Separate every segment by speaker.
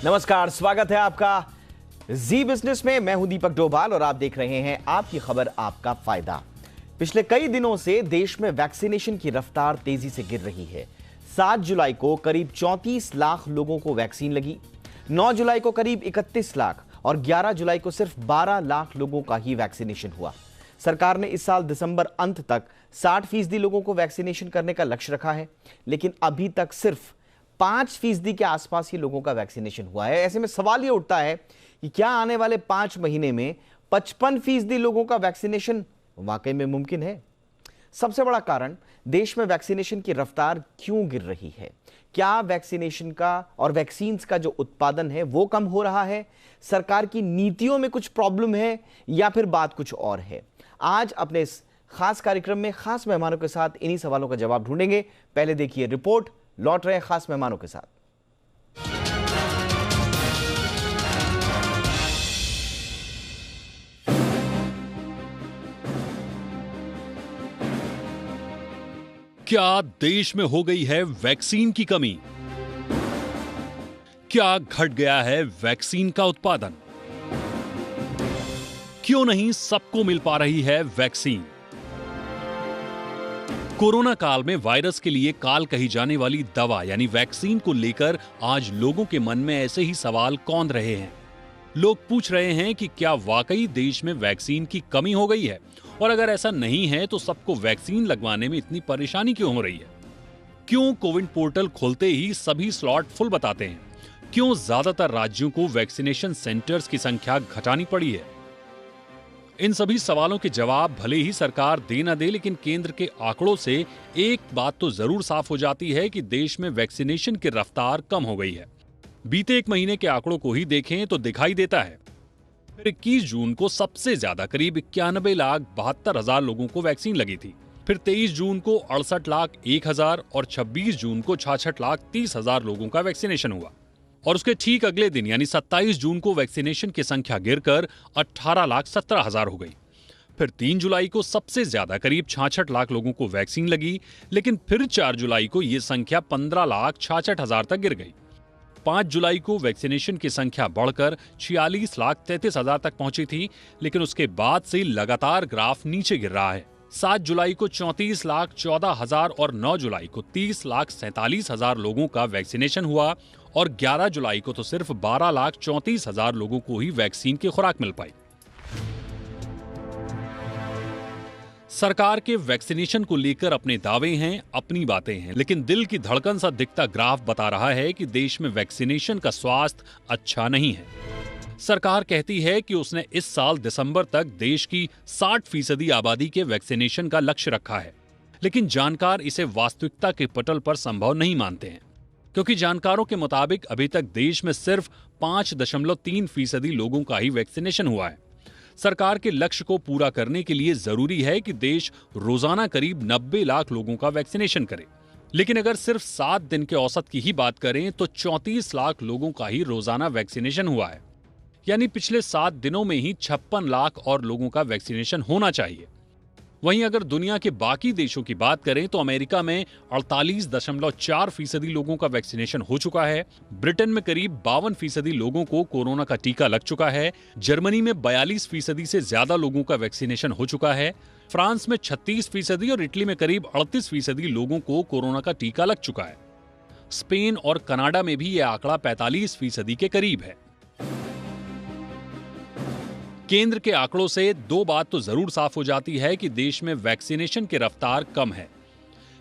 Speaker 1: नमस्कार, स्वागत है आपका जी बिजनेस में। मैं हूं दीपक डोभाल और आप देख रहे हैं आपकी खबर आपका फायदा। पिछले कई दिनों से देश में वैक्सीनेशन की रफ्तार तेजी से गिर रही है। 7 जुलाई को करीब 34 लाख लोगों को वैक्सीन लगी, 9 जुलाई को करीब 31 लाख और 11 जुलाई को सिर्फ 12 लाख लोगों का ही वैक्सीनेशन हुआ। सरकार ने इस साल दिसंबर अंत तक 60% लोगों को वैक्सीनेशन करने का लक्ष्य रखा है, लेकिन अभी तक सिर्फ 5% के आसपास ही लोगों का वैक्सीनेशन हुआ है। ऐसे में सवाल यह उठता है कि क्या आने वाले 5 महीने में 55% लोगों का वैक्सीनेशन वाकई में मुमकिन है? सबसे बड़ा कारण देश में वैक्सीनेशन की रफ्तार क्यों गिर रही है? क्या वैक्सीनेशन का और वैक्सीन्स का जो उत्पादन है वो कम हो रहा है? सरकार की नीतियों में कुछ प्रॉब्लम है या फिर बात कुछ और है? आज अपने इस खास कार्यक्रम में खास मेहमानों के साथ इन्हीं सवालों का जवाब ढूंढेंगे। पहले देखिए रिपोर्ट, लौट रहे खास मेहमानों के साथ।
Speaker 2: क्या देश में हो गई है वैक्सीन की कमी? क्या घट गया है वैक्सीन का उत्पादन? क्यों नहीं सबको मिल पा रही है वैक्सीन? कोरोना काल में वायरस के लिए काल कही जाने वाली दवा यानी वैक्सीन को लेकर आज लोगों के मन में ऐसे ही सवाल कौंध रहे हैं। लोग पूछ रहे हैं कि क्या वाकई देश में वैक्सीन की कमी हो गई है, और अगर ऐसा नहीं है तो सबको वैक्सीन लगवाने में इतनी परेशानी क्यों हो रही है? क्यों कोविन पोर्टल खोलते ही सभी स्लॉट फुल बताते हैं? क्यों ज्यादातर राज्यों को वैक्सीनेशन सेंटर्स की संख्या घटानी पड़ी है? इन सभी सवालों के जवाब भले ही सरकार दे न दे, लेकिन केंद्र के आंकड़ों से एक बात तो जरूर साफ हो जाती है कि देश में वैक्सीनेशन की रफ्तार कम हो गई है। बीते एक महीने के आंकड़ों को ही देखें तो दिखाई देता है। फिर 21 जून को सबसे ज्यादा करीब 91,72,000 लोगों को वैक्सीन लगी थी। फिर 23 जून को 68,01,000 और 26 जून को 66,30,000 लोगों का वैक्सीनेशन हुआ। और उसके ठीक अगले दिन यानी 27 जून को वैक्सीनेशन की संख्या गिरकर 18,17,000 हो गई। फिर 3 जुलाई को सबसे ज्यादा करीब 66 लाख लोगों को वैक्सीन लगी, लेकिन फिर 4 जुलाई को यह संख्या 15,66,000 तक गिर गई। 5 जुलाई को वैक्सीनेशन की संख्या बढ़कर 46,33,000 तक पहुंची थी, लेकिन उसके बाद से लगातार ग्राफ नीचे गिर रहा है। 7 जुलाई को 34,14,000 और 9 जुलाई को 30,47,000 लोगों का वैक्सीनेशन हुआ और 11 जुलाई को तो सिर्फ 12,34,000 लोगों को ही वैक्सीन की खुराक मिल पाई। सरकार के वैक्सीनेशन को लेकर अपने दावे हैं, अपनी बातें हैं, लेकिन दिल की धड़कन सा दिखता ग्राफ बता रहा है कि देश में वैक्सीनेशन का स्वास्थ्य अच्छा नहीं है। सरकार कहती है कि उसने इस साल दिसंबर तक देश की 60% आबादी के वैक्सीनेशन का लक्ष्य रखा है, लेकिन जानकार इसे वास्तविकता के पटल पर संभव नहीं मानते हैं, क्योंकि जानकारों के मुताबिक अभी तक देश में सिर्फ 5.3% लोगों का ही वैक्सीनेशन हुआ है। सरकार के लक्ष्य को पूरा करने के लिए जरूरी है कि देश रोजाना करीब 90 लाख लोगों का वैक्सीनेशन करे, लेकिन अगर सिर्फ 7 दिन के औसत की ही बात करें तो 34 लाख लोगों का ही रोजाना वैक्सीनेशन हुआ है। यानी पिछले 7 दिनों में ही 56 लाख और लोगों का वैक्सीनेशन होना चाहिए। वहीं अगर दुनिया के बाकी देशों की बात करें तो अमेरिका में 48.4% लोगों का वैक्सीनेशन हो चुका है, ब्रिटेन में करीब 52% लोगों को कोरोना का टीका लग चुका है, जर्मनी में 42% से ज्यादा लोगों का वैक्सीनेशन हो चुका है, फ्रांस में 36% और इटली में करीब 38% लोगों को कोरोना का टीका लग चुका है। स्पेन और कनाडा में भी यह आंकड़ा 45% के करीब है। केंद्र के आंकड़ों से दो बात तो जरूर साफ हो जाती है कि देश में वैक्सीनेशन की रफ्तार कम है,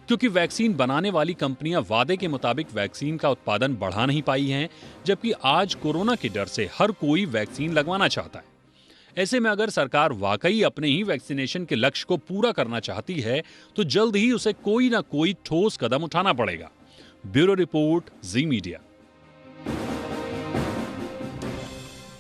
Speaker 2: क्योंकि वैक्सीन बनाने वाली कंपनियां वादे के मुताबिक वैक्सीन का उत्पादन बढ़ा नहीं पाई हैं, जबकि आज कोरोना के डर से हर कोई वैक्सीन लगवाना चाहता है। ऐसे में अगर सरकार वाकई अपने ही वैक्सीनेशन के लक्ष्य को पूरा करना चाहती है तो जल्द ही उसे कोई ना कोई ठोस कदम उठाना पड़ेगा। ब्यूरो रिपोर्ट, जी मीडिया।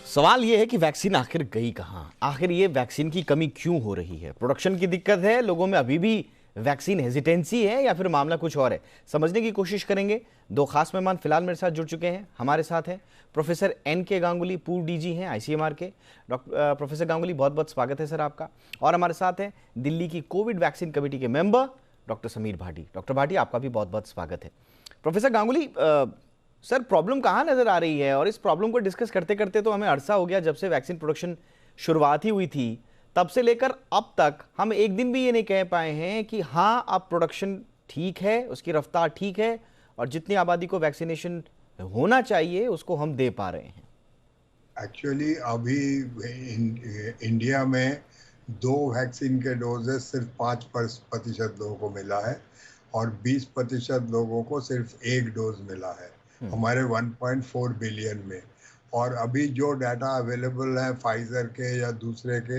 Speaker 1: सवाल यह है कि वैक्सीन आखिर गई कहां? आखिर ये वैक्सीन की कमी क्यों हो रही है? प्रोडक्शन की दिक्कत है, लोगों में अभी भी वैक्सीन हेजिटेंसी है, या फिर मामला कुछ और है? समझने की कोशिश करेंगे। दो खास मेहमान फिलहाल मेरे साथ जुड़ चुके हैं। हमारे साथ हैं प्रोफेसर NK गांगुली, पूर्व DG हैं ICMR के। प्रोफेसर गांगुली, बहुत बहुत स्वागत है सर आपका। और हमारे साथ हैं दिल्ली की कोविड वैक्सीन कमेटी के member doctor Sameer Bhati. Doctor Bhati, आपका भी बहुत बहुत स्वागत है। प्रोफेसर गांगुली, सर प्रॉब्लम कहाँ नजर आ रही है? और इस प्रॉब्लम को डिस्कस करते करते तो हमें अरसा हो गया, जब से वैक्सीन प्रोडक्शन शुरुआत ही हुई थी तब से लेकर अब तक हम एक दिन भी ये नहीं कह पाए हैं कि हाँ अब प्रोडक्शन ठीक है, उसकी रफ्तार ठीक है और जितनी आबादी को वैक्सीनेशन होना चाहिए उसको हम दे पा रहे हैं।
Speaker 3: एक्चुअली अभी इंडिया में 2 वैक्सीन के डोजेस सिर्फ 5% लोगों को मिला है और 20% लोगों को सिर्फ 1 डोज मिला है हमारे 1.4 बिलियन में। और अभी जो डाटा अवेलेबल है फाइजर के या दूसरे के,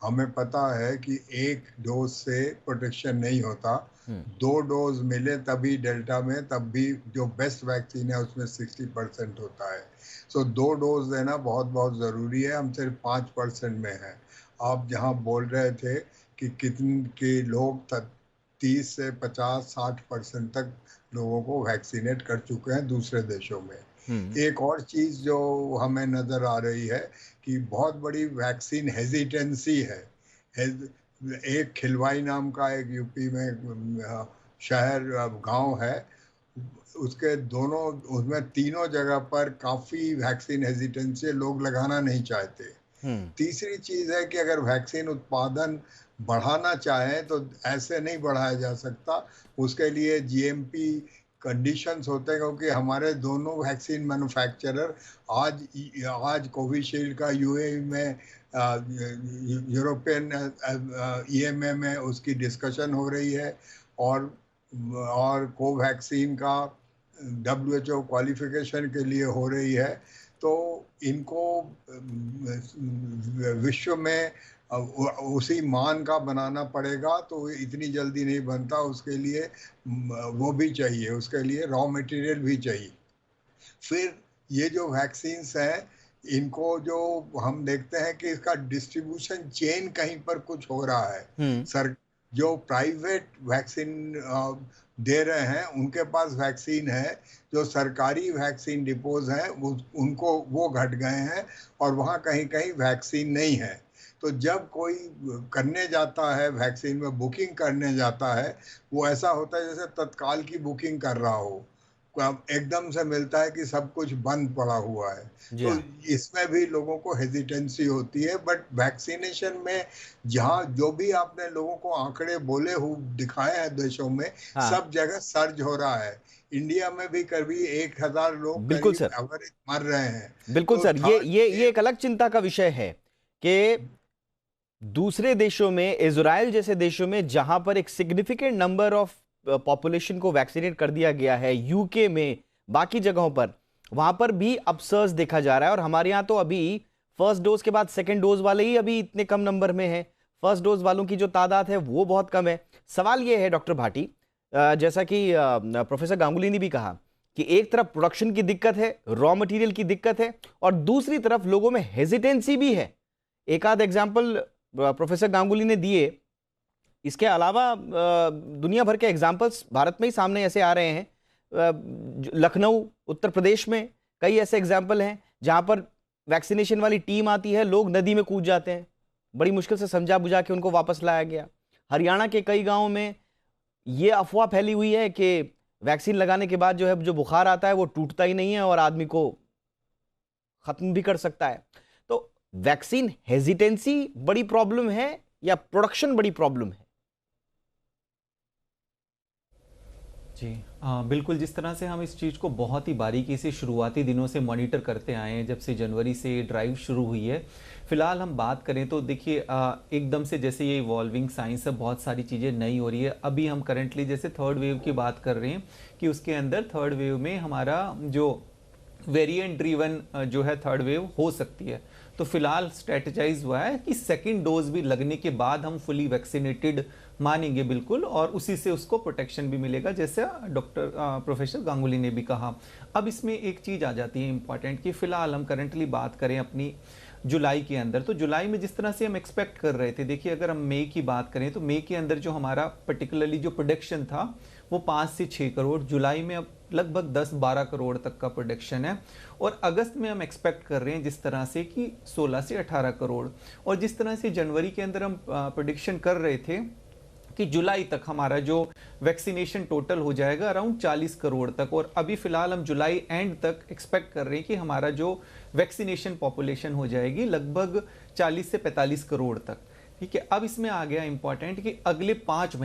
Speaker 3: हमें पता है कि 1 डोज से प्रोटेक्शन नहीं होता, 2 डोज मिले तभी डेल्टा में, तब भी जो बेस्ट वैक्सीन है उसमें 60% होता है। सो 2 डोज देना बहुत बहुत ज़रूरी है। हम सिर्फ 5% में हैं। आप जहां बोल रहे थे कि कितने के लोग 30 से 50-60% तक लोगों को वैक्सीनेट कर चुके हैं दूसरे देशों में। एक और चीज़ जो हमें नज़र आ रही है कि बहुत बड़ी वैक्सीन हेजिटेंसी है। एक खिलवाई नाम का एक यूपी में शहर गांव है, उसके दोनों उसमें तीनों जगह पर काफ़ी वैक्सीन हेजिटेंसी, लोग लगाना नहीं चाहते। तीसरी चीज़ है कि अगर वैक्सीन उत्पादन बढ़ाना चाहें तो ऐसे नहीं बढ़ाया जा सकता, उसके लिए जीएमपी कंडीशंस होते हैं, क्योंकि हमारे दोनों वैक्सीन मैन्युफैक्चरर आज कोविशील्ड का यूएई में यूरोपियन ईएमए में उसकी डिस्कशन हो रही है और कोवैक्सीन का WHO क्वालिफिकेशन के लिए हो रही है। तो इनको विश्व में उसी मान का बनाना पड़ेगा, तो इतनी जल्दी नहीं बनता, उसके लिए वो भी चाहिए, उसके लिए रॉ मटेरियल भी चाहिए। फिर ये जो वैक्सीन्स हैं, इनको जो हम देखते हैं कि इसका डिस्ट्रीब्यूशन चेन कहीं पर कुछ हो रहा है। सर जो प्राइवेट वैक्सीन दे रहे हैं उनके पास वैक्सीन है, जो सरकारी वैक्सीन डिपोज हैं उनको वो घट गए हैं और वहाँ कहीं कहीं वैक्सीन नहीं है। तो जब कोई करने जाता है वैक्सीन में बुकिंग करने जाता है, वो ऐसा होता है जैसे तत्काल की बुकिंग कर रहा हो, एकदम से मिलता है कि सब कुछ बंद पड़ा हुआ है। तो इसमें भी लोगों को हेजिटेंसी होती है। बट वैक्सीनेशन में जहाँ जो भी आपने लोगों को आंकड़े बोले हुए दिखाए हैं देशों में, सब जगह सर्ज हो रहा है। इंडिया में भी करीब 1000 लोग
Speaker 1: बिल्कुल सर
Speaker 3: एवरेज मर रहे हैं।
Speaker 1: बिल्कुल सर, ये एक अलग चिंता का विषय है कि दूसरे देशों में, इजराइल जैसे देशों में जहां पर एक सिग्निफिकेंट नंबर ऑफ पॉपुलेशन को वैक्सीनेट कर दिया गया है, यूके में, बाकी जगहों पर, वहां पर भी अब सर्ज देखा जा रहा है। और हमारे यहां तो अभी फर्स्ट डोज के बाद सेकंड डोज वाले ही अभी इतने कम नंबर में हैं। फर्स्ट डोज वालों की जो तादाद है वो बहुत कम है। सवाल ये है डॉक्टर भाटी, जैसा कि प्रोफेसर गांगुली ने भी कहा कि एक तरफ प्रोडक्शन की दिक्कत है, रॉ मटेरियल की दिक्कत है, और दूसरी तरफ लोगों में हेजिटेंसी भी है। एक आध एग्जाम्पल प्रोफेसर गांगुली ने दिए, इसके अलावा दुनिया भर के एग्जाम्पल्स भारत में ही सामने ऐसे आ रहे हैं। लखनऊ उत्तर प्रदेश में कई ऐसे एग्जाम्पल हैं जहां पर वैक्सीनेशन वाली टीम आती है, लोग नदी में कूद जाते हैं, बड़ी मुश्किल से समझा बुझा के उनको वापस लाया गया। हरियाणा के कई गांवों में ये अफवाह फैली हुई है कि वैक्सीन लगाने के बाद जो बुखार आता है वो टूटता ही नहीं है और आदमी को खत्म भी कर सकता है। तो वैक्सीन हेजिटेंसी बड़ी प्रॉब्लम है या प्रोडक्शन बड़ी प्रॉब्लम है?
Speaker 4: जी बिल्कुल, जिस तरह से हम इस चीज़ को बहुत ही बारीकी से शुरुआती दिनों से मॉनिटर करते आए हैं, जब से जनवरी से ड्राइव शुरू हुई है, फिलहाल हम बात करें तो देखिए एकदम से जैसे ये इवॉल्विंग साइंस है, बहुत सारी चीज़ें नई हो रही है। अभी हम करंटली जैसे थर्ड वेव की बात कर रहे हैं कि उसके अंदर थर्ड वेव में हमारा जो वेरिएंट ड्रीवन जो है थर्ड वेव हो सकती है। तो फिलहाल स्ट्रेटेजाइज हुआ है कि सेकेंड डोज भी लगने के बाद हम फुली वैक्सीनेटेड मानेंगे बिल्कुल, और उसी से उसको प्रोटेक्शन भी मिलेगा, जैसे डॉक्टर प्रोफेसर गांगुली ने भी कहा। अब इसमें एक चीज़ आ जाती है इंपॉर्टेंट कि फिलहाल हम करंटली बात करें अपनी जुलाई के अंदर, तो जुलाई में जिस तरह से हम एक्सपेक्ट कर रहे थे, देखिए अगर हम मई की बात करें तो मई के अंदर जो हमारा पर्टिकुलरली जो प्रोडक्शन था वो 5 से 6 करोड़, जुलाई में अब लगभग 10-12 करोड़ तक का प्रोडक्शन है, और अगस्त में हम एक्सपेक्ट कर रहे हैं जिस तरह से कि 16 से 18 करोड़, और जिस तरह से जनवरी के अंदर हम प्रोडिक्शन कर रहे थे कि जुलाई तक हमारा जो वैक्सीनेशन टोटल हो जाएगा अराउंड 40 करोड़ तक, और अभी फिलहाल हम जुलाई एंड तक एक्सपेक्ट कर रहे हैं कि हमारा जो वैक्सीनेशन पॉपुलेशन हो जाएगी लगभग 40 से 45 करोड़ तक। ठीक है, अब इसमें आ गया इंपॉर्टेंट कि अगले 5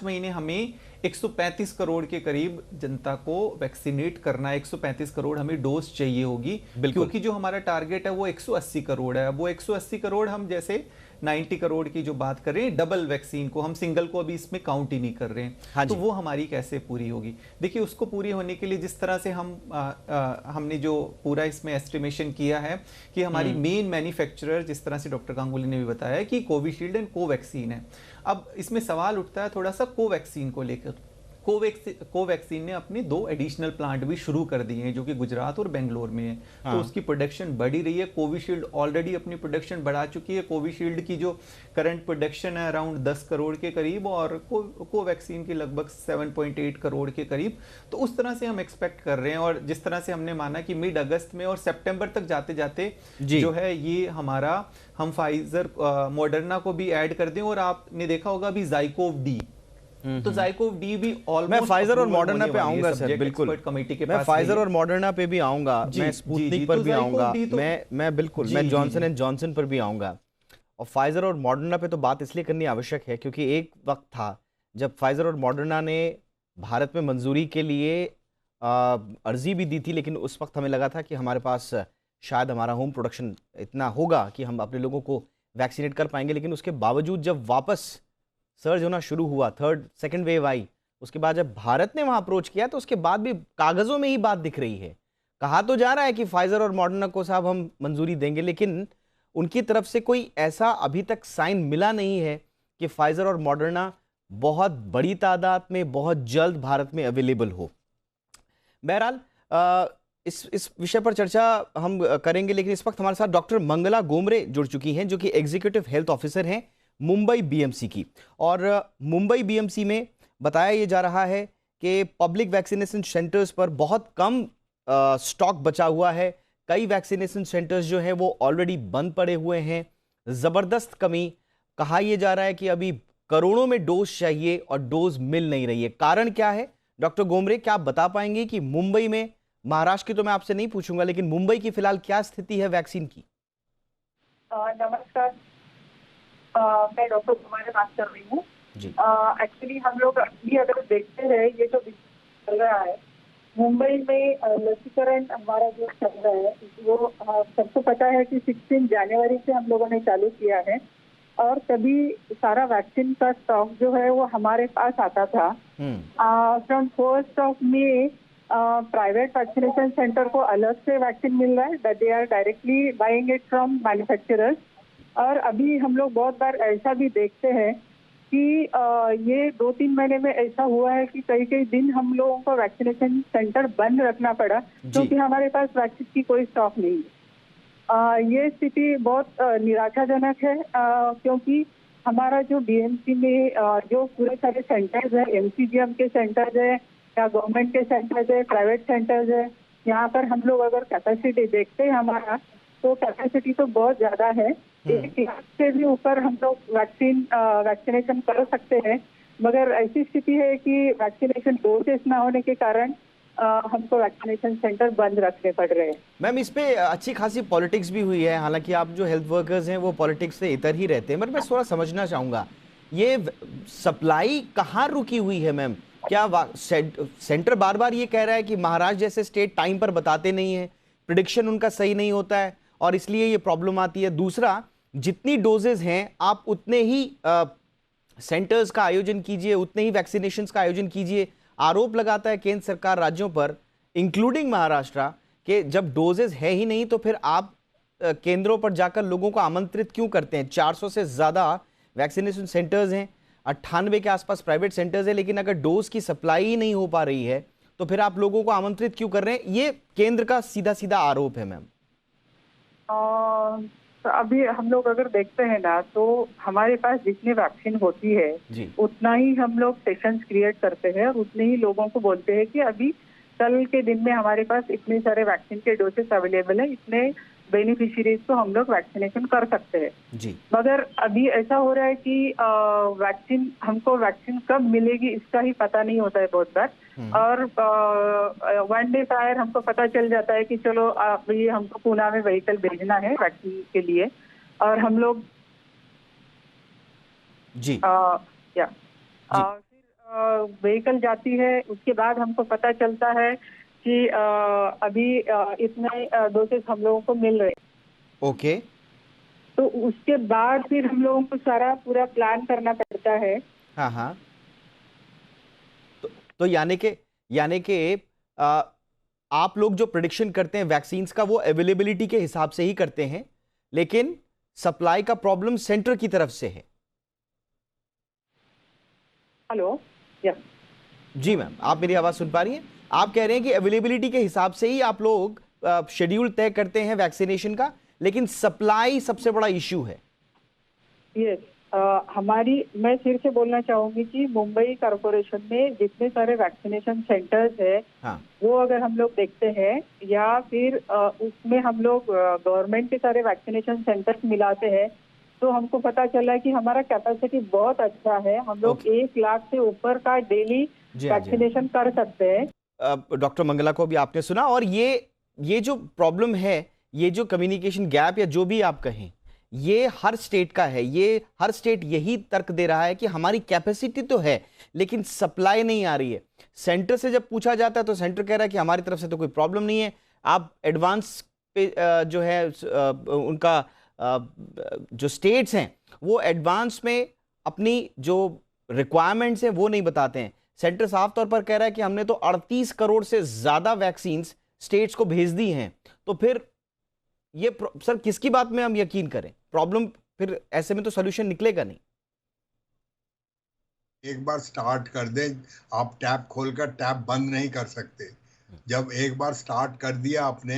Speaker 4: महीने हमें 135 करोड़ के करीब जनता को वैक्सीनेट करना है। 135 करोड़ हमें डोज चाहिए होगी, क्योंकि जो हमारा टारगेट है वो 180 करोड़ है। अब वो 180 करोड़ हम जैसे 90 करोड़ की जो बात कर रहे हैं डबल वैक्सीन को, हम सिंगल को अभी इसमें काउंट ही नहीं कर रहे हैं।
Speaker 1: हाँ
Speaker 4: तो वो हमारी कैसे पूरी होगी? देखिए, उसको पूरी होने के लिए जिस तरह से हमने जो पूरा इसमें एस्टिमेशन किया है कि हमारी मेन मैन्युफैक्चरर, जिस तरह से डॉक्टर गांगुली ने भी बताया कि कोविशील्ड एंड कोवैक्सीन है। अब इसमें सवाल उठता है थोड़ा सा कोवैक्सीन को लेकर। कोवैक्सीन ने अपने 2 एडिशनल प्लांट भी शुरू कर दिए हैं, जो कि गुजरात और बेंगलोर में है। तो उसकी प्रोडक्शन बढ़ी रही है। कोविशील्ड ऑलरेडी अपनी प्रोडक्शन बढ़ा चुकी है। कोविशील्ड की जो करंट प्रोडक्शन है अराउंड 10 करोड़ के करीब, और कोवैक्सीन की लगभग 7.8 करोड़ के करीब। तो उस तरह से हम एक्सपेक्ट कर रहे हैं, और जिस तरह से हमने माना कि मिड अगस्त में और सितंबर तक जाते जाते जो है ये हमारा, हम फाइजर मॉडर्ना को भी ऐड कर दें। और आपने देखा होगा अभी ज़ाइकोव डी, तो ज़ाइकोव डी भी ऑलमोस्ट,
Speaker 1: मैं फाइजर और मॉडर्ना पे आऊंगा सर, बिल्कुल
Speaker 4: कमेटी के
Speaker 1: मैं
Speaker 4: पास
Speaker 1: फाइजर और मॉडर्ना पे भी आऊंगा, मैं स्पुतनिक पर भी आऊंगा, मैं बिल्कुल मैं जॉनसन एंड जॉनसन पर भी आऊंगा। और फाइजर और मॉडर्ना पे तो बात इसलिए करनी आवश्यक है क्योंकि एक वक्त था जब फाइजर और मॉडर्ना ने भारत में मंजूरी के लिए अर्जी भी दी थी, लेकिन उस वक्त हमें लगा था कि हमारे पास शायद हमारा होम प्रोडक्शन इतना होगा कि हम अपने लोगों को वैक्सीनेट कर पाएंगे। लेकिन उसके बावजूद जब वापस सर्ज होना शुरू हुआ, सेकंड वेव आई, उसके बाद जब भारत ने वहां अप्रोच किया तो उसके बाद भी कागजों में ही बात दिख रही है। कहा तो जा रहा है कि फाइजर और मॉडर्ना को साहब हम मंजूरी देंगे, लेकिन उनकी तरफ से कोई ऐसा अभी तक साइन मिला नहीं है कि फाइजर और मॉडर्ना बहुत बड़ी तादाद में बहुत जल्द भारत में अवेलेबल हो। बहरहाल इस विषय पर चर्चा हम करेंगे, लेकिन इस वक्त हमारे साथ डॉक्टर मंगला गोमरे जुड़ चुकी हैं, जो कि एग्जीक्यूटिव हेल्थ ऑफिसर हैं मुंबई बीएमसी की। और मुंबई बीएमसी में बताया ये जा रहा है कि पब्लिक वैक्सीनेशन सेंटर्स पर बहुत कम स्टॉक बचा हुआ है। कई वैक्सीनेशन सेंटर्स जो हैं वो ऑलरेडी बंद पड़े हुए हैं। ज़बरदस्त कमी, कहा यह जा रहा है कि अभी करोड़ों में डोज चाहिए और डोज मिल नहीं रही है। कारण क्या है डॉक्टर गोमरे, क्या आप बता पाएंगे कि मुंबई में, महाराष्ट्र की तो मैं आपसे नहीं पूछूंगा, लेकिन मुंबई की फिलहाल क्या स्थिति है वैक्सीन की?
Speaker 5: नमस्कार, मैं डॉक्टर कुमार बात कर रही हूँ। एक्चुअली हम लोग अभी अगर देखते हैं ये जो चल रहा है मुंबई में, लसीकरण हमारा जो चल रहा है वो सबको पता है कि 16 जनवरी से हम लोगों ने चालू किया है, और तभी सारा वैक्सीन का स्टॉक जो है वो हमारे पास आता था। फ्रॉम 1 मई प्राइवेट वैक्सीनेशन सेंटर को अलग से वैक्सीन मिल रहा है, that they are directly buying it from manufacturers. और अभी हम लोग बहुत बार ऐसा भी देखते हैं कि ये 2-3 महीने में ऐसा हुआ है कि कई दिन हम लोगों को वैक्सीनेशन सेंटर बंद रखना पड़ा क्योंकि हमारे पास वैक्सीन की कोई स्टॉक नहीं है। ये स्थिति बहुत निराशाजनक है, क्योंकि हमारा जो बीएमसी में जो पूरे सारे सेंटर्स है, एमसीजीएम के सेंटर्स है या गवर्नमेंट के सेंटर्स है, प्राइवेट सेंटर्स है, यहाँ पर हम लोग अगर कैपेसिटी देखते हैं हमारा, तो कैपेसिटी तो बहुत ज्यादा है। 1 लाख से भी ऊपर हम लोग वैक्सीनेशन कर सकते हैं, मगर ऐसी स्थिति है कि वैक्सीनेशन डोजेस ना होने के कारण हमको वैक्सीनेशन सेंटर बंद रखने पड़ रहे हैं।
Speaker 1: मैम, इस पे अच्छी खासी पॉलिटिक्स भी हुई है, हालांकि आप जो हेल्थ वर्कर्स हैं वो पॉलिटिक्स से इतर ही रहते हैं, मगर मैं थोड़ा समझना चाहूंगा ये सप्लाई कहाँ रुकी हुई है मैम? क्या सेंटर बार बार ये कह रहा है कि महाराष्ट्र जैसे स्टेट टाइम पर बताते नहीं है, प्रिडिक्शन उनका सही नहीं होता है और इसलिए ये प्रॉब्लम आती है? दूसरा, जितनी डोजेज हैं आप उतने ही सेंटर्स का आयोजन कीजिए, उतने ही वैक्सीनेशंस का आयोजन कीजिए। आरोप लगाता है केंद्र सरकार राज्यों पर, इंक्लूडिंग महाराष्ट्र, कि जब डोजेज है ही नहीं तो फिर आप केंद्रों पर जाकर लोगों को आमंत्रित क्यों करते हैं? 400 से ज़्यादा वैक्सीनेशन सेंटर्स हैं, 98 के आसपास प्राइवेट सेंटर्स हैं, लेकिन अगर डोज की सप्लाई ही नहीं हो पा रही है तो फिर आप लोगों को आमंत्रित क्यों कर रहे हैं? ये केंद्र का सीधा सीधा आरोप है मैम।
Speaker 5: तो अभी हम लोग अगर देखते हैं ना, तो हमारे पास जितनी वैक्सीन होती है उतना ही हम लोग सेशंस क्रिएट करते हैं और उतने ही लोगों को बोलते हैं कि अभी कल के दिन में हमारे पास इतने सारे वैक्सीन के डोसेस अवेलेबल है, इतने बेनिफिशियरीज को हम लोग वैक्सीनेशन कर सकते हैं।
Speaker 1: जी।
Speaker 5: मगर अभी ऐसा हो रहा है कि हमको वैक्सीन कब मिलेगी इसका ही पता नहीं होता है बहुत बार। और वन डे प्रायर हमको पता चल जाता है कि चलो ये हमको पूना में व्हीकल भेजना है वैक्सीन के लिए, और हम लोग
Speaker 1: जी
Speaker 5: फिर व्हीकल जाती है, उसके बाद हमको पता चलता है कि अभी इतने डोसेस हम लोगों को मिल रहे।
Speaker 1: ओके।
Speaker 5: तो उसके बाद फिर हम लोगों को सारा पूरा प्लान करना पड़ता है।
Speaker 1: हाँ हाँ। तो यानी के आप लोग जो प्रेडिक्शन करते हैं वैक्सीन्स का वो अवेलेबिलिटी के हिसाब से ही करते हैं, लेकिन सप्लाई का प्रॉब्लम सेंटर की तरफ से है।
Speaker 5: हेलो, यस
Speaker 1: जी मैम, आप मेरी आवाज सुन पा रही हैं? आप कह रहे हैं कि अवेलेबिलिटी के हिसाब से ही आप लोग शेड्यूल तय करते हैं वैक्सीनेशन का, लेकिन सप्लाई सबसे बड़ा इश्यू है।
Speaker 5: यस, मैं फिर से बोलना चाहूंगी कि मुंबई कॉर्पोरेशन में जितने सारे वैक्सीनेशन सेंटर्स है,
Speaker 1: हाँ।
Speaker 5: वो अगर हम लोग देखते हैं या फिर उसमें हम लोग गवर्नमेंट के सारे वैक्सीनेशन सेंटर्स मिलाते हैं, तो हमको पता चला कि हमारा कैपेसिटी बहुत अच्छा है। हम लोग 1 लाख से ऊपर का डेली वैक्सीनेशन कर सकते हैं।
Speaker 1: डॉक्टर मंगला को भी आपने सुना, और ये जो प्रॉब्लम है, ये जो कम्युनिकेशन गैप या जो भी आप कहें, ये हर स्टेट का है। ये हर स्टेट यही तर्क दे रहा है कि हमारी कैपेसिटी तो है लेकिन सप्लाई नहीं आ रही है। सेंटर से जब पूछा जाता है तो सेंटर कह रहा है कि हमारी तरफ से तो कोई प्रॉब्लम नहीं है, आप एडवांस पे जो है उनका जो स्टेट्स हैं वो एडवांस में अपनी जो रिक्वायरमेंट्स हैं वो नहीं बताते हैं। सेंटर साफ तौर पर कह रहा है कि हमने तो 38 करोड़ से ज्यादा वैक्सीन्स स्टेट्स को भेज दी हैं। तो फिर ये सर किसकी बात में हम यकीन करें? प्रॉब्लम फिर ऐसे में तो सोल्यूशन निकलेगा नहीं।
Speaker 3: एक बार स्टार्ट कर दें, आप टैप खोलकर टैप बंद नहीं कर सकते। जब एक बार स्टार्ट कर दिया आपने,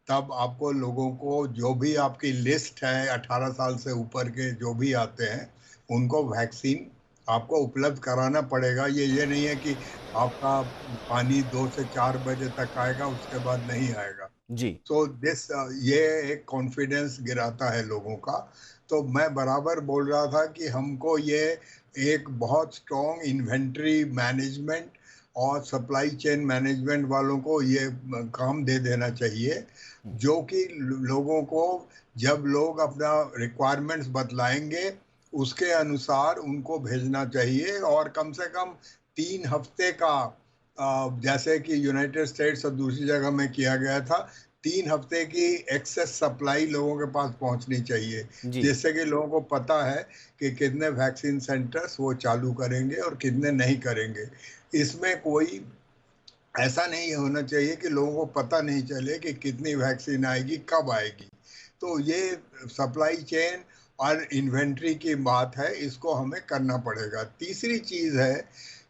Speaker 3: तब आपको लोगों को जो भी आपकी लिस्ट है 18 साल से ऊपर के जो भी आते हैं उनको वैक्सीन आपको उपलब्ध कराना पड़ेगा। ये नहीं है कि आपका पानी 2 से 4 बजे तक आएगा, उसके बाद नहीं आएगा
Speaker 1: जी।
Speaker 3: तो ये एक कॉन्फिडेंस गिराता है लोगों का। तो मैं बराबर बोल रहा था कि हमको ये एक बहुत स्ट्रॉन्ग इन्वेंट्री मैनेजमेंट और सप्लाई चेन मैनेजमेंट वालों को ये काम दे देना चाहिए, जो कि लोगों को जब लोग अपना रिक्वायरमेंट्स बतलाएंगे उसके अनुसार उनको भेजना चाहिए। और कम से कम 3 हफ्ते का, जैसे कि यूनाइटेड स्टेट्स और दूसरी जगह में किया गया था, 3 हफ्ते की एक्सेस सप्लाई लोगों के पास पहुंचनी चाहिए, जिससे कि लोगों को पता है कि कितने वैक्सीन सेंटर्स वो चालू करेंगे और कितने नहीं करेंगे। इसमें कोई ऐसा नहीं होना चाहिए कि लोगों को पता नहीं चले कि कितनी वैक्सीन आएगी, कब आएगी। तो ये सप्लाई चेन और इन्वेंट्री की बात है, इसको हमें करना पड़ेगा। तीसरी चीज़ है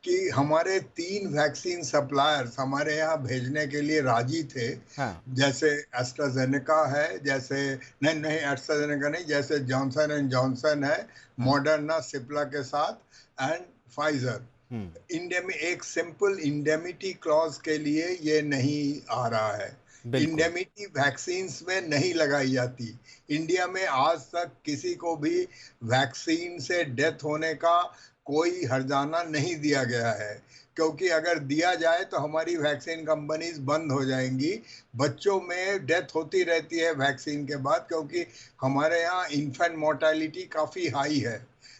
Speaker 3: कि हमारे 3 वैक्सीन सप्लायर्स हमारे यहाँ भेजने के लिए राजी थे। हाँ। जैसे एस्ट्राजेनेका है, जैसे नहीं एस्ट्राजेनेका नहीं, जैसे जॉनसन एंड जॉनसन है, मॉडर्ना सिप्ला के साथ एंड फाइजर। एक सिंपल इंडेमिटी क्लॉज के लिए ये नहीं आ रहा है। इंडेमिटी वैक्सीन्स में नहीं लगाई जाती। इंडिया में आज तक किसी को भी वैक्सीन से डेथ होने का कोई हर्जाना नहीं दिया गया है, क्योंकि अगर दिया जाए तो हमारी वैक्सीन कंपनीज बंद हो जाएंगी। बच्चों में डेथ होती रहती है वैक्सीन के बाद, क्योंकि हमारे यहाँ इन्फेंट मोर्टेलिटी काफ़ी हाई है।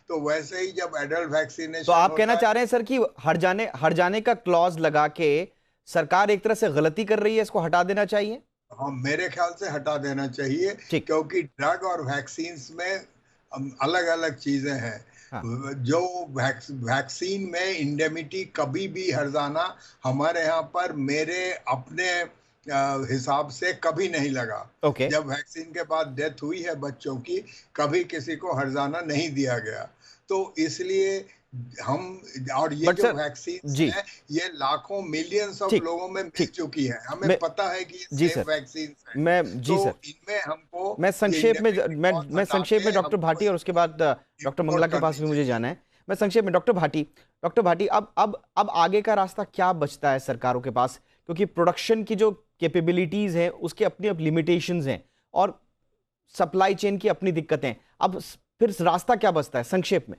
Speaker 3: तो वैसे ही जब एडल्ट वैक्सीनेशन,
Speaker 1: तो आप कहना चाह रहे हैं सर कि हर जाने का क्लॉज लगा के सरकार एक तरह से गलती कर रही है, इसको हटा देना चाहिए?
Speaker 3: हाँ, मेरे ख्याल से हटा देना चाहिए, क्योंकि ड्रग और वैक्सीन्स में अलग अलग चीजें हैं। हाँ। जो वैक्सीन में इंडेमिटी कभी भी हर्जाना हमारे यहाँ पर मेरे अपने हिसाब से कभी नहीं लगा। जब वैक्सीन के बाद डेथ हुई है बच्चों की, कभी किसी को हर्जाना नहीं दिया गया। तो इसलिए हम, और ये जो वैक्सीन है ये लाखों मिलियंस ऑफ लोगों में मिल चुकी है, हमें पता है कि ये सेफ वैक्सीन है। इनमें हमको
Speaker 1: मैं संक्षेप में डॉक्टर भाटी, और उसके बाद डॉक्टर मंगला के पास भी मुझे जाना है। मैं संक्षेप में डॉक्टर भाटी अब आगे का रास्ता क्या बचता है सरकारों के पास? क्योंकि प्रोडक्शन की जो कैपेबिलिटीज हैं उसके अपनी अब लिमिटेशंस हैं, और सप्लाई चेन की अपनी दिक्कतें, अब फिर रास्ता क्या बचता है संक्षेप में?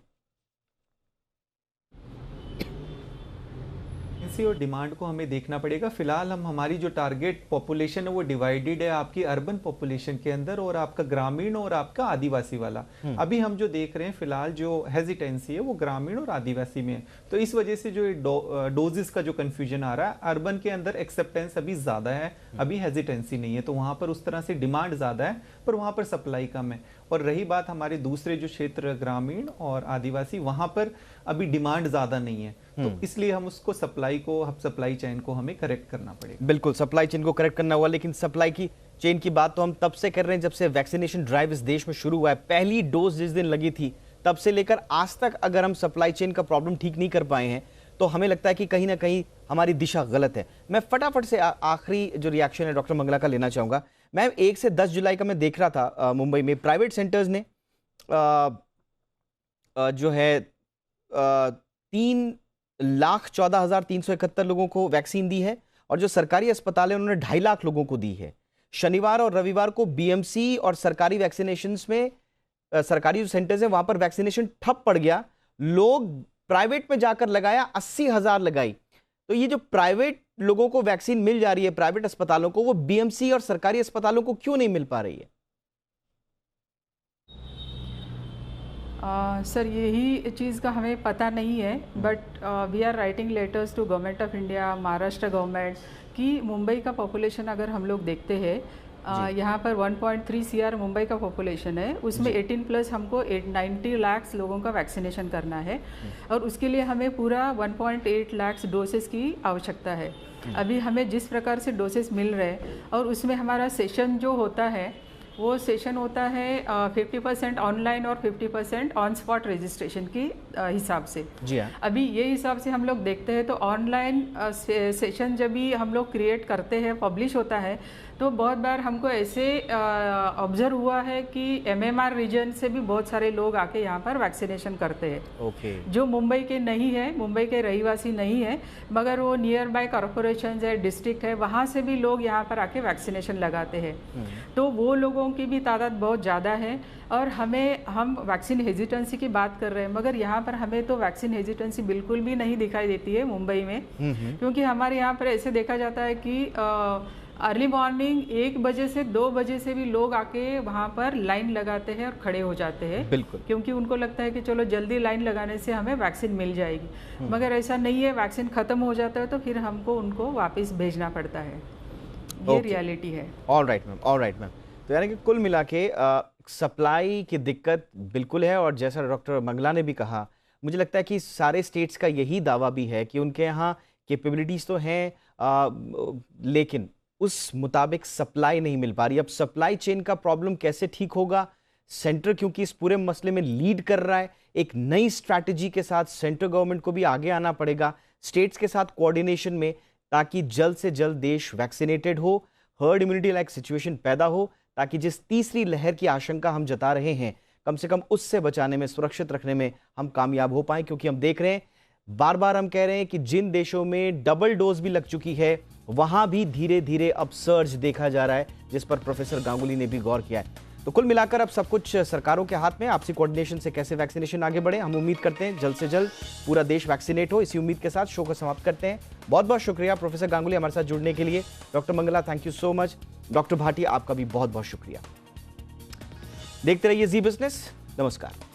Speaker 4: और डिमांड को हमें देखना पड़ेगा। फिलहाल हमारी जो टारगेट पॉपुलेशन है वो डिवाइडेड है आपकी अर्बन पॉपुलेशन के अंदर और आपका ग्रामीण और आपका आदिवासी वाला। अभी हम जो देख रहे हैं फिलहाल जो हेजिटेंसी है वो ग्रामीण और आदिवासी में है, तो इस वजह से जो डोजेस का जो कंफ्यूजन आ रहा है, अर्बन के अंदर एक्सेप्टेंस अभी ज्यादा है, अभी हेजिटेंसी नहीं है, तो वहां पर उस तरह से डिमांड ज्यादा है पर वहां पर सप्लाई कम है। और रही बात हमारे दूसरे जो क्षेत्र ग्रामीण और आदिवासी, वहां पर अभी डिमांड ज्यादा नहीं है, तो इसलिए हम उसको सप्लाई चेन को हमें करेक्ट करना पड़ेगा।
Speaker 1: बिल्कुल, सप्लाई चेन को करेक्ट करना होगा, लेकिन सप्लाई की चेन की बात तो हम तब से कर रहे हैं जब से वैक्सीनेशन ड्राइव इस देश में शुरू हुआ है। पहली डोज जिस दिन लगी थी तब से लेकर आज तक अगर हम सप्लाई चेन का प्रॉब्लम ठीक नहीं कर पाए हैं तो हमें लगता है कि कहीं ना कहीं हमारी दिशा गलत है। मैं फटाफट से आखिरी जो रिएक्शन है डॉक्टर मंगला का लेना चाहूंगा। मैम, 1 से 10 जुलाई का मैं देख रहा था मुंबई में प्राइवेट सेंटर्स ने जो है 3,14,371 लोगों को वैक्सीन दी है और जो सरकारी अस्पताल है उन्होंने 2.5 लाख लोगों को दी है। शनिवार और रविवार को बीएमसी और सरकारी वैक्सीनेशंस में सरकारी जो सेंटर्स है वहां पर वैक्सीनेशन ठप पड़ गया, लोग प्राइवेट में जाकर लगाया, 80,000 लगाई। तो ये जो प्राइवेट लोगों को वैक्सीन मिल जा रही है प्राइवेट अस्पतालों को, वो बीएमसी और सरकारी अस्पतालों को क्यों नहीं मिल पा रही है?
Speaker 6: सर यही चीज़ का हमें पता नहीं है, but we are writing letters to government of India, Maharashtra government कि मुंबई का पॉपुलेशन अगर हम लोग देखते हैं यहाँ पर 1.3 CR मुंबई का पॉपुलेशन है, उसमें 18+ हमको 90 लाख लोगों का वैक्सीनेशन करना है और उसके लिए हमें पूरा 1.8 लाख डोसेस की आवश्यकता है। अभी हमें जिस प्रकार से डोसेस मिल रहे हैं और उसमें हमारा सेशन जो होता है वो सेशन होता है 50% ऑनलाइन और 50% ऑन स्पॉट रजिस्ट्रेशन की हिसाब से।
Speaker 1: जी हाँ।
Speaker 6: अभी ये हिसाब से हम लोग देखते हैं तो ऑनलाइन सेशन जब भी हम लोग क्रिएट करते हैं, पब्लिश होता है, तो बहुत बार हमको ऐसे ऑब्जर्व हुआ है कि MMR रीजन से भी बहुत सारे लोग आके यहाँ पर वैक्सीनेशन करते हैं।
Speaker 1: ओके।
Speaker 6: जो मुंबई के नहीं है, मुंबई के रहीवासी नहीं है, मगर वो नियर बाय कॉरपोरेशन है, डिस्ट्रिक्ट है, वहाँ से भी लोग यहाँ पर आके वैक्सीनेशन लगाते हैं। तो वो लोगों की भी तादाद बहुत ज़्यादा है और हम वैक्सीन हेजिटेंसी की बात कर रहे हैं, मगर यहाँ पर हमें तो वैक्सीन हेजिटेंसी बिल्कुल भी नहीं दिखाई देती है मुंबई में, क्योंकि हमारे यहाँ पर ऐसे देखा जाता है कि अर्ली मॉर्निंग 1 बजे से 2 बजे से भी लोग आके वहाँ पर लाइन लगाते हैं और खड़े हो जाते हैं। बिल्कुल, क्योंकि उनको लगता है कि चलो जल्दी लाइन लगाने से हमें वैक्सीन मिल जाएगी, मगर ऐसा नहीं है। वैक्सीन खत्म हो जाता है तो फिर हमको उनको वापस भेजना पड़ता है, ये रियलिटी है।
Speaker 1: Alright ma'am, alright ma'am. तो यानी कि कुल मिला के सप्लाई की दिक्कत बिल्कुल है और जैसा डॉक्टर मंगला ने भी कहा, मुझे लगता है कि सारे स्टेट्स का यही दावा भी है कि उनके यहाँ कैपेबिलिटीज़ तो हैं, लेकिन उस मुताबिक सप्लाई नहीं मिल पा रही। अब सप्लाई चेन का प्रॉब्लम कैसे ठीक होगा? सेंटर क्योंकि इस पूरे मसले में लीड कर रहा है, एक नई स्ट्रैटेजी के साथ सेंट्रल गवर्नमेंट को भी आगे आना पड़ेगा स्टेट्स के साथ कोऑर्डिनेशन में, ताकि जल्द से जल्द देश वैक्सीनेटेड हो, हर्ड इम्यूनिटी लाइक सिचुएशन पैदा हो, ताकि जिस तीसरी लहर की आशंका हम जता रहे हैं कम से कम उससे बचाने में, सुरक्षित रखने में हम कामयाब हो पाए। क्योंकि हम देख रहे हैं, बार बार हम कह रहे हैं कि जिन देशों में डबल डोज भी लग चुकी है वहां भी धीरे धीरे अब सर्ज देखा जा रहा है, जिस पर प्रोफेसर गांगुली ने भी गौर किया है। तो कुल मिलाकर अब सब कुछ सरकारों के हाथ में, आपसी कोऑर्डिनेशन से कैसे वैक्सीनेशन आगे बढ़े। हम उम्मीद करते हैं जल्द से जल्द पूरा देश वैक्सीनेट हो। इसी उम्मीद के साथ शो को समाप्त करते हैं। बहुत बहुत शुक्रिया प्रोफेसर गांगुली हमारे साथ जुड़ने के लिए। Doctor Mangala, thank you so much. Doctor Bhatia, आपका भी बहुत बहुत शुक्रिया। देखते रहिए जी बिजनेस। नमस्कार।